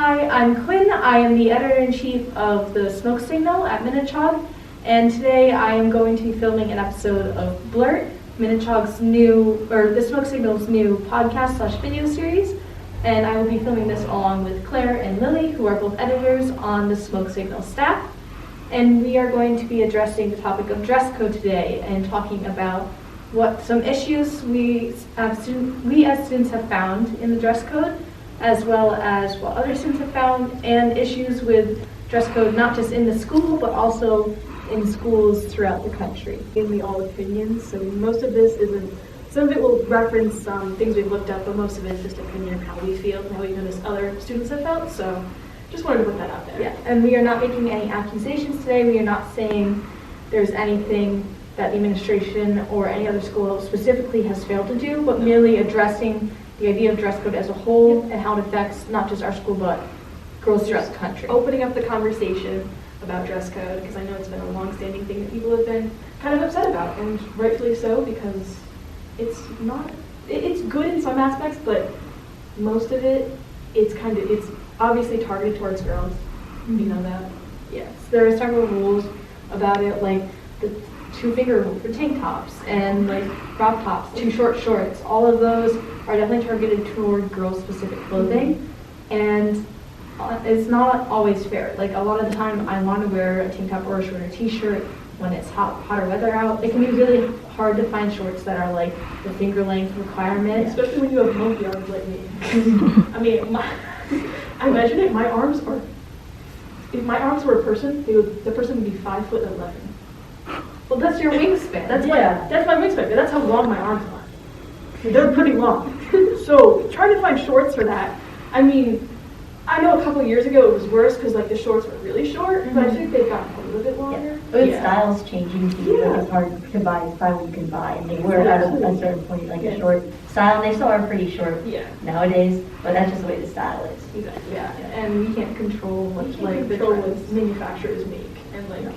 Hi, I'm Quinn. I am the editor-in-chief of the Smoke Signal at Minichog, and today I am going to be filming an episode of Blurt, Minichog's the Smoke Signal's new podcast/video series, and I will be filming this along with Claire and Lilli, who are both editors on the Smoke Signal staff, and we are going to be addressing the topic of dress code today and talking about what some issues we as students have found in the dress code, as well as what other students have found, and issues with dress code not just in the school, but also in schools throughout the country. Mainly all opinions, so most of this isn't, some of it will reference things we've looked up, but most of it is just opinion of how we feel, and how even as other students have felt, so just wanted to put that out there. Yeah, and we are not making any accusations today. We are not saying there's anything that the administration or any other school specifically has failed to do, but merely addressing the idea of dress code as a whole and how it affects not just our school, but girls throughout the country. Opening up the conversation about dress code, because I know it's been a long-standing thing that people have been kind of upset about, and rightfully so, because it's good in some aspects, but most of it, it's obviously targeted towards girls. You know that? Yes, there are several rules about it, like the 2-finger rule for tank tops and like crop tops, too short shorts. All of those are definitely targeted toward girl-specific clothing, and it's not always fair. Like a lot of the time, I want to wear a tank top or a shorter T-shirt when it's hotter weather out. It can be really hard to find shorts that are like the finger length requirement, especially when you have monkey arms like me. I mean, I imagine it. My arms are. If my arms were a person, the person would be 5'11". Well, that's your wingspan. That's my wingspan. But that's how long my arms are. They're pretty long. So trying to find shorts for that. I mean, I know a couple of years ago it was worse because like the shorts were really short, but I think they've gotten a little bit longer. But styles changing too. Like it's hard to buy what you can buy, and they were at a certain point like a short style. And they still are pretty short nowadays, but that's just the way the style is. Exactly. Yeah, and we can't control what manufacturers make, and like.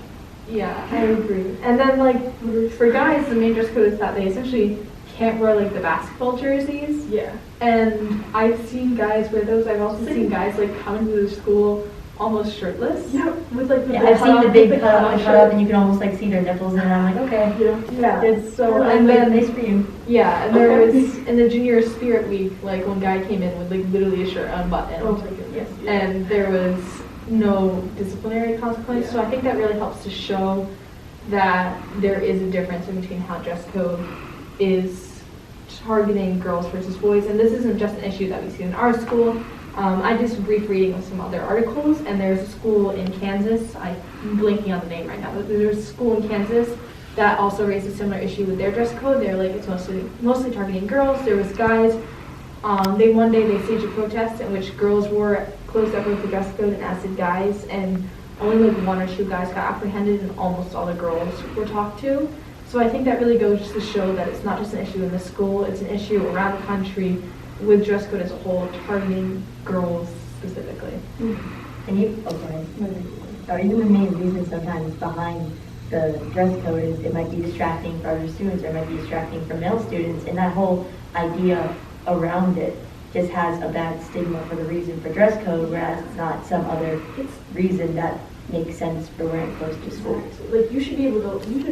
Yeah, I agree. And then like for guys, the main dress code is that they essentially can't wear like the basketball jerseys. Yeah. And I've seen guys wear those. I've also seen guys like come into the school almost shirtless. Yeah, with like the I've seen the big cut up, and you can almost like see their nipples, and I'm like, okay. Yeah. It's so and then they scream. Yeah, and there was in the junior spirit week, like one guy came in with like literally a shirt unbuttoned. Oh my goodness. Yeah. And there was no disciplinary consequence. So I think that really helps to show that there is a difference in between how dress code is targeting girls versus boys. And this isn't just an issue that we see in our school. I did some brief reading of some other articles, and there's a school in Kansas, I'm blanking on the name right now, but there's a school in Kansas that also raised a similar issue with their dress code. They're like, it's mostly targeting girls. There was guys, one day they staged a protest in which girls wore clothes that broke the dress code, and as did guys, and only like 1 or 2 guys got apprehended, and almost all the girls were talked to. So I think that really goes to show that it's not just an issue in the school, it's an issue around the country with dress code as a whole, targeting girls specifically. And even the main reason sometimes behind the dress code is it might be distracting for other students, or it might be distracting for male students, and that whole idea around it just has a bad stigma for the reason for dress code, whereas it's not some other reason that makes sense for wearing clothes to school. Exactly. Like you should be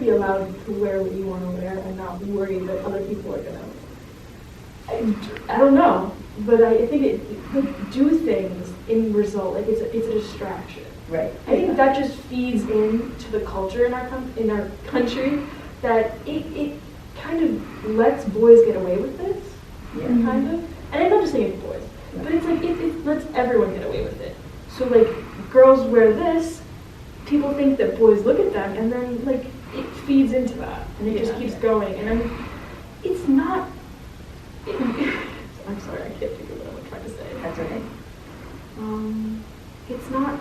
allowed to wear what you want to wear and not be worried that other people are gonna. I don't know, but I think it do things in result like it's a distraction. Right. I think that just feeds into the culture in our country that it kind of lets boys get away with this. Yeah. Kind of. And I'm not just saying it's boys, but it's like it lets everyone get away with it. So like girls wear this, people think that boys look at them, and then like it feeds into that, and it just keeps going. And it's not. I'm sorry, I can't think of what I'm trying to say. That's okay. It's not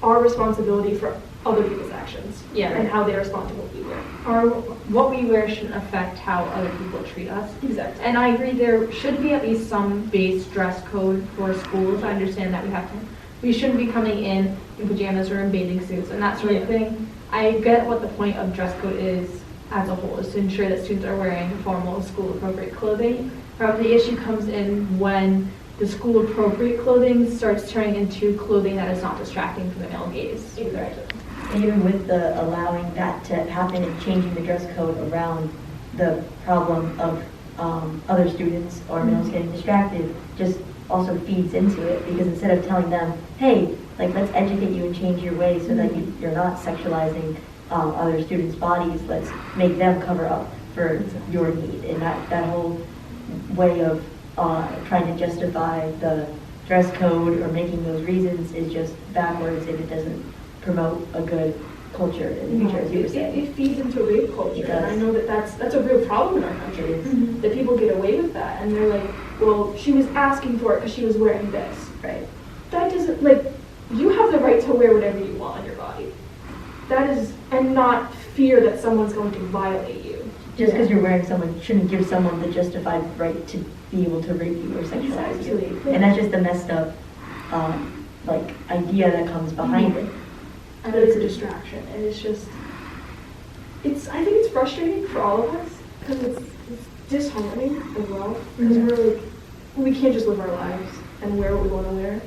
our responsibility for other people's actions and how they respond to what we wear. Or what we wear shouldn't affect how other people treat us. Exactly. And I agree there should be at least some base dress code for schools. I understand that we shouldn't be coming in pajamas or in bathing suits and that sort of thing. I get what the point of dress code is as a whole, is to ensure that students are wearing formal school appropriate clothing. However, the issue comes in when the school appropriate clothing starts turning into clothing that is not distracting from the male gaze. Exactly. And even with the allowing that to happen and changing the dress code around the problem of other students or males getting distracted, just also feeds into it, because instead of telling them, hey, like, let's educate you and change your ways so that you're not sexualizing other students' bodies, let's make them cover up for your need. And that whole way of trying to justify the dress code or making those reasons is just backwards, and it doesn't promote a good culture in the future, as you were saying. It feeds into rape culture, It and I does. know that that's a real problem in our country. It is. That people get away with that, and they're like, well, she was asking for it because she was wearing this. Right. That doesn't, like, you have the right to wear whatever you want on your body. That is, and not fear that someone's going to violate you. Just because you're wearing someone shouldn't give someone the justified right to be able to rape you or sexualize you. Exactly. And that's just the messed up, like, idea that comes behind it. And it's a distraction, and it's just, I think it's frustrating for all of us, because it's disheartening as well, because we're like, we can't just live our lives and wear what we want to wear.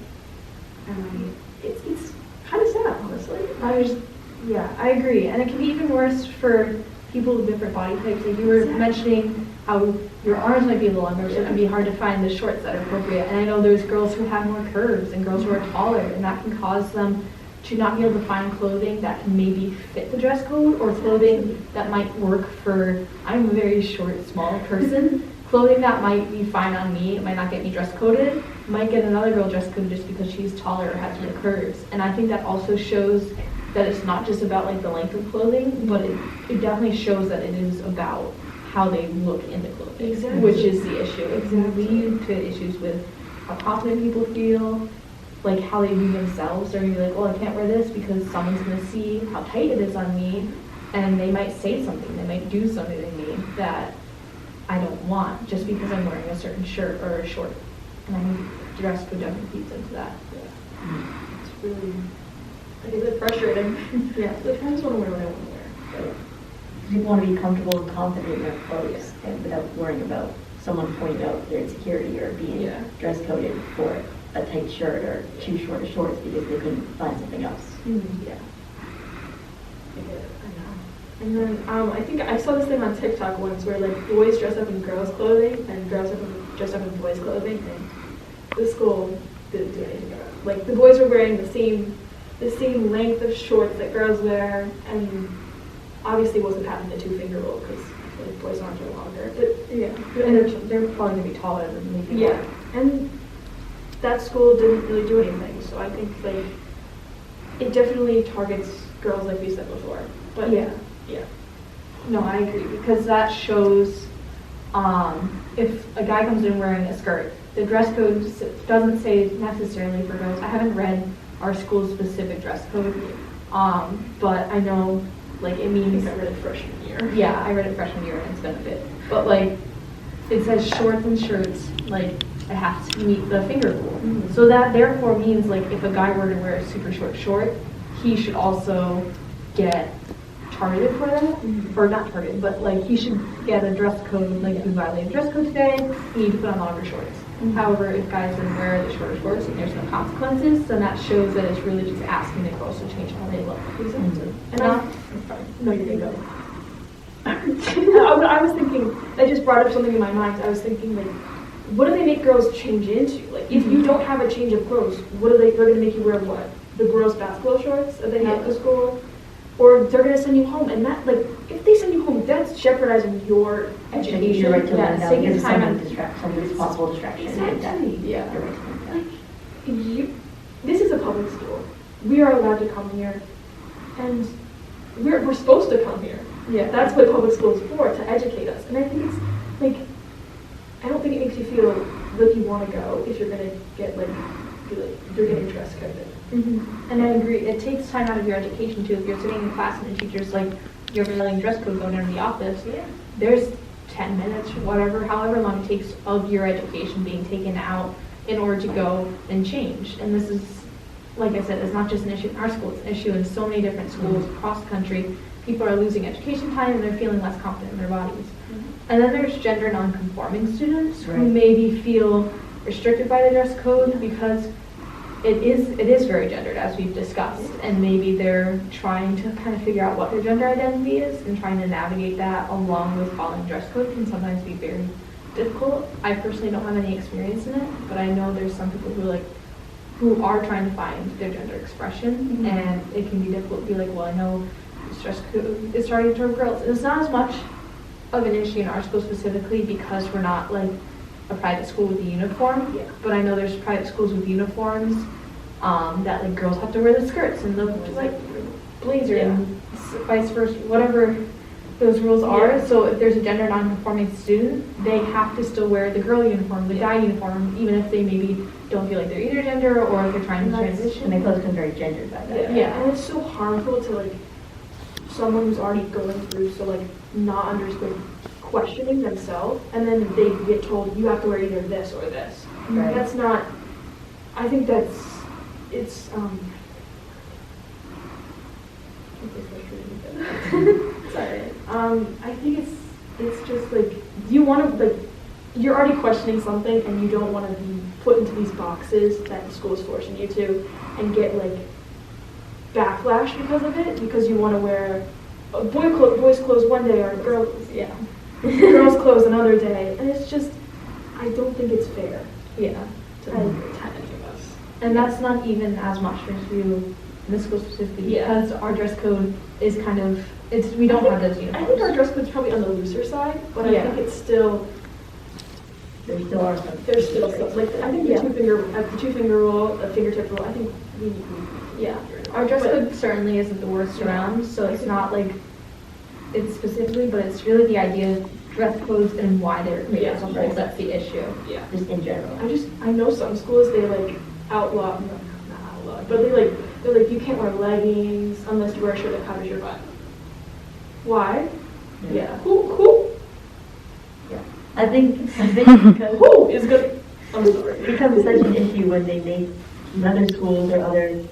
And it's kind of sad, honestly. Yeah, I agree. And it can be even worse for people with different body types. Like you were mentioning how your arms might be a little longer, so it can be hard to find the shorts that are appropriate. And I know there's girls who have more curves and girls who are taller, and that can cause them to not be able to find clothing that can maybe fit the dress code, or clothing that might work for, I'm a very short, small person. Clothing that might be fine on me, it might not get me dress coded, might get another girl dress coded just because she's taller or has more curves. And I think that also shows that it's not just about like the length of clothing, but it definitely shows that it is about how they look in the clothing, Exactly. which is the issue. It can Exactly. lead to issues with how confident people feel, like how they view themselves. They're gonna be like, well, I can't wear this because someone's gonna see how tight it is on me, and they might say something, they might do something to me that I don't want just because I'm wearing a certain shirt or a short. And I think dress code definitely feeds into that. It's really, like, is it frustrating? Yeah. Like, I just want to wear what I want to wear. Right. People want to be comfortable and confident in their clothes, and without worrying about someone pointing out their insecurity or being Yeah. dress coded for a tight shirt or too short of shorts because they couldn't find something else. Yeah. I get it. I know. And then I think I saw this thing on TikTok once where like boys dress up in girls' clothing and girls dress up in boys' clothing, and the school didn't do anything about it. Like the boys were wearing the same length of shorts that girls wear, and obviously wasn't having the 2-finger rule because like, boys' arms are longer. But Yeah. And they're probably gonna be taller than me. yeah, and that school didn't really do anything. So I think like it definitely targets girls, like we said before. But Yeah. yeah. No, I agree, because that shows if a guy comes in wearing a skirt, the dress code doesn't say necessarily for girls. I haven't read our school's specific dress code, but I know like it I means, think I read it freshman year. yeah, I read it freshman year and it's been a bit, but like it says shorts and shirts, like it has to meet the finger rule. Mhm. So that therefore means like if a guy were to wear a super short short, he should also get targeted for that, Mhm. or not targeted, but like he should get a dress code, like if you violated dress code today, you need to put on longer shorts. Mhm. However, if guys then wear the shorter shorts and there's no consequences, then that shows that it's really just asking the girls to change how they look. Exactly. And Not- no, you're gonna go. I was thinking, that just brought up something in my mind. I was thinking, like, what do they make girls change into? Like, if you don't have a change of clothes, they're gonna make you wear what? The girls' basketball shorts that they have Yeah. at school? Or they're gonna send you home, and that, like, if they send you home, that's jeopardizing your Education, education. your right to Yeah, learn now taking because of time somebody's possible distraction. Exactly. Yeah. Your right to learn that. This is a public school. We are allowed to come here, and we're supposed to come here. Yeah. That's what public school is for, to educate us. And I think it's like, I don't think it makes you feel like you want to go if you're gonna get like, you're getting dress coded. Mm-hmm. And I agree, it takes time out of your education too. If you're sitting in class and the teacher's like, you're violating dress code going into the office, Yeah. there's 10 minutes, whatever, however long it takes of your education being taken out in order to go and change. And this is, like I said, it's not just an issue in our school, it's an issue in so many different schools across the country. People are losing education time and they're feeling less confident in their bodies. And then there's gender non-conforming students who Right. maybe feel restricted by the dress code because it is very gendered, as we've discussed, and maybe they're trying to kind of figure out what their gender identity is and trying to navigate that along with following dress code can sometimes be very difficult. I personally don't have any experience in it, but I know there's some people who are trying to find their gender expression, and it can be difficult to be like, well, I know this dress code is targeted toward girls. And it's not as much of an issue in our school specifically because we're not like a private school with a uniform, but I know there's private schools with uniforms that like girls have to wear the skirts and the like blazer and vice versa, whatever those rules are. So if there's a gender non-conforming student, they have to still wear the girl uniform, the guy uniform, even if they maybe don't feel like they're either gender or if they're trying to transition. And they clothes become very gendered by that. And it's so harmful to like someone who's already going through not understanding, questioning themselves, and then they get told you have to wear either this or this. Right. That's not. I think it's. Sorry. I think it's just like you want to like you're already questioning something and you don't want to be put into these boxes that the school is forcing you to and get like backlash because of it because you want to wear boys clothes one day or girls clothes another day, and it's just I don't think it's fair. To any of us. And that's not even as much for you in this school specifically because our dress code is kind of we don't have those uniforms. I think our dress code's probably on the looser side, but I think it's still There still are some. there's still stuff like I think the two finger rule, the fingertip rule. I think we Our dress code certainly isn't the worst around, so it's not like it's specifically, but it's really the idea of dress codes and why they're created as a whole. That's the issue. Just in general. I know some schools they like outlaw, not outlaw, but they're like you can't wear leggings unless you wear a shirt that covers your butt. Why? Who? I think because Who is good? I'm sorry. it becomes such an issue when they make other schools or other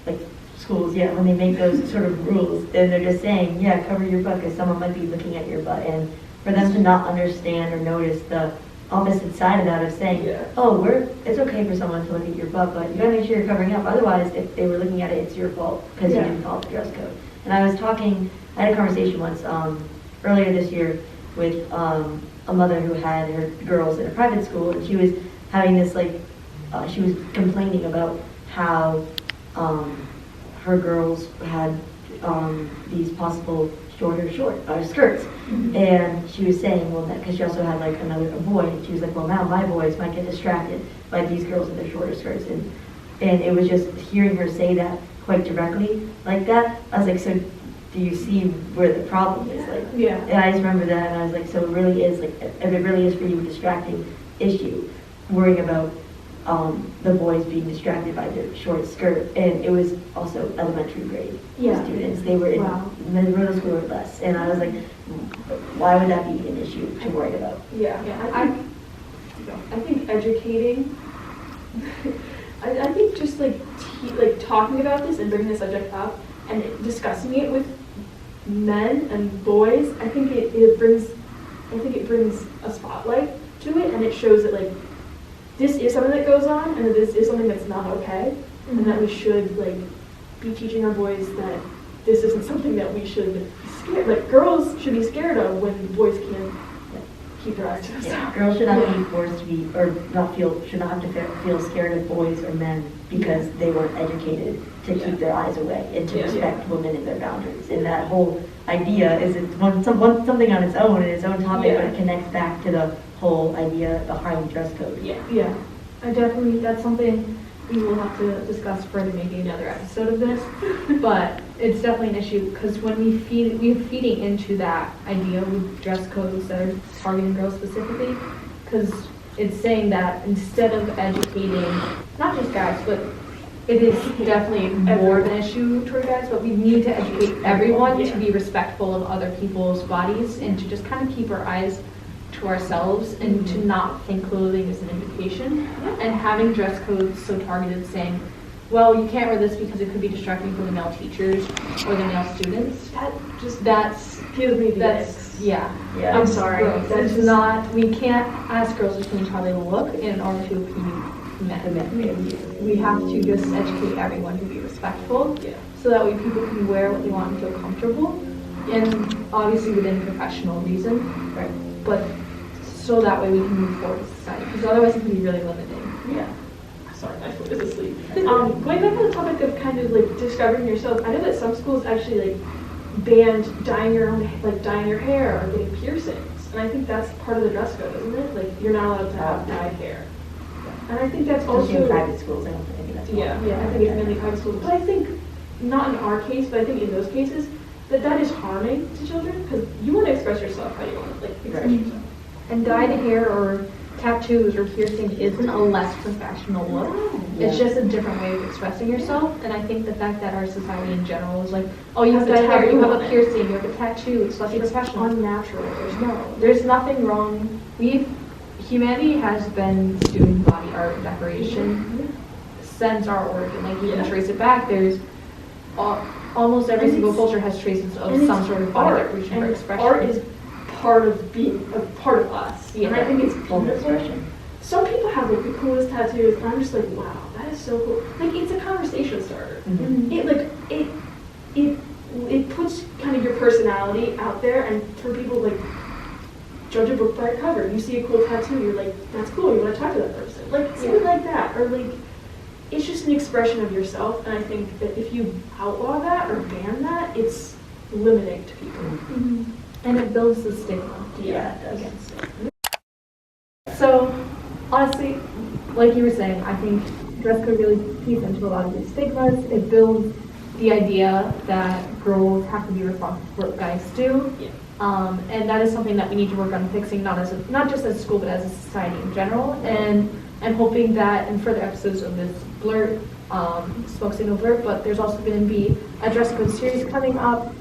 like schools, when they make those sort of rules, and they're just saying, cover your butt because someone might be looking at your butt, and for them to not understand or notice the opposite side of that of saying, it's okay for someone to look at your butt, but you gotta make sure you're covering up. Otherwise, if they were looking at it, it's your fault because you didn't follow the dress code. And I had a conversation once earlier this year with a mother who had her girls in a private school, and she was having this she was complaining about how her girls had these possible shorter skirts, and she was saying, well, because she also had a boy, and she was like, well, now my boys might get distracted by these girls with their shorter skirts, and it was just hearing her say that quite directly like that. I was like, so do you see where the problem is? And I just remember that, and I was like, so it really is if it really is for you a distracting issue, worrying about the boys being distracted by their short skirt, and it was also elementary grade students. They were in middle school or less, and I was like, why would that be an issue to worry about? I think educating. I think just talking about this and bringing the subject up and discussing it with men and boys. I think it brings a spotlight to it, and it shows that this is something that goes on, and that this is something that's not okay, and that we should be teaching our boys that this isn't something that we should be scared. Girls should be scared of when boys can't keep their eyes to themselves. Girls should not be forced to be, or should not have to feel scared of boys or men because they weren't educated to keep their eyes away and to respect women and their boundaries. And that whole idea is something on its own topic, but it connects back to the whole idea behind dress code. That's something we will have to discuss further, maybe another episode of this, but it's definitely an issue because when we're feeding into that idea with dress codes that are targeting girls specifically, because it's saying that instead of educating not just guys, but it is definitely more of an issue toward guys, but we need to educate everyone to be respectful of other people's bodies and to just kind of keep our eyes to ourselves and to not think clothing is an invitation. And having dress codes so targeted saying, well, you can't wear this because it could be distracting for the male teachers or the male students. That gives me the Yeah. Yeah. I'm sorry. Gross. That's It's just not, we can't ask girls to change how they look in order to be men. We have to just educate everyone to be respectful. Yeah. So that way people can wear what they want and feel comfortable. And obviously within professional reason. Right. But so that way we can move forward as society. Because otherwise it can be really limiting. Yeah. Sorry, my foot is asleep. Going back on the topic of kind of like discovering yourself, I know that some schools actually like banned dyeing your hair or getting piercings, and I think that's part of the dress code, isn't it? Like you're not allowed to have dyed hair, and I think that's Just in also private schools, I don't think that's. yeah. I think it's mainly private schools, but I think not in our case, but I think in those cases that is harming to children because you want to express yourself how you want to like express Right. yourself. And dyed hair or tattoos or piercing isn't a less professional look. It's Yeah. just a different way of expressing yourself. And I think the fact that our society in general is like, oh, you have Has a dyed hair, you have taboo a on it. piercing, you have a tattoo, it's less It's professional. unnatural. There's nothing wrong. Humanity has been doing body art decoration since our origin. Like you can Yeah. trace it back. There's almost every And single it's- culture has traces of And some it's sort of body art, decoration or and expression. art is part of being a part of us. Yeah. And I think it's Form of beautiful. expression. Some people have like the coolest tattoos, and I'm just like, wow, that is so cool. Like it's a conversation starter. Mhm. It puts kind of your personality out there, and for people like judge a book by a cover. You see a cool tattoo, you're like, that's cool. You want to talk to that person, like something like that, or like it's just an expression of yourself. And I think that if you outlaw that or ban that, it's limiting to people. And it builds the stigma. Yeah, it does. Against it. So, honestly, like you were saying, I think dress code really feeds into a lot of these stigmas. It builds the idea that girls have to be responsible for what guys do. Yeah. And that is something that we need to work on fixing, not just as a school, but as a society in general. And I'm hoping that in further episodes of this Blurt, Smoke Signal Blurt, but there's also going to be a dress code series coming up,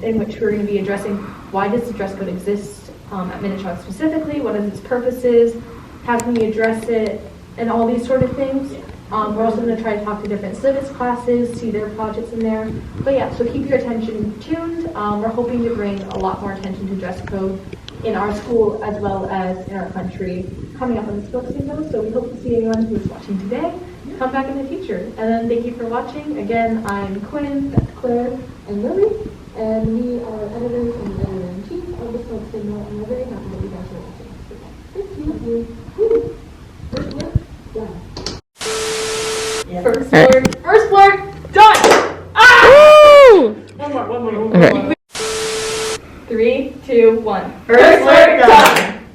in which we're going to be addressing why does the dress code exist at Minichog specifically, what is its purposes, how can we address it, and all these sort of things. We're also going to try to talk to different civics classes, see their projects in there. But yeah, so keep your attention tuned. We're hoping to bring a lot more attention to dress code in our school as well as in our country coming up on the Smoke Signal. So we hope to see anyone who is watching today come back in the future. And then thank you for watching. Again, I'm Quinn, that's Claire, and Lily. And we are editors and editor-in-chief of the Smoke Signal, and we're very happy that you guys are watching. Thank you. Woo. First word, done. Yeah. First word, done! One more. Okay. 3, 2, 1. First word done.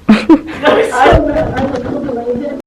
That was so I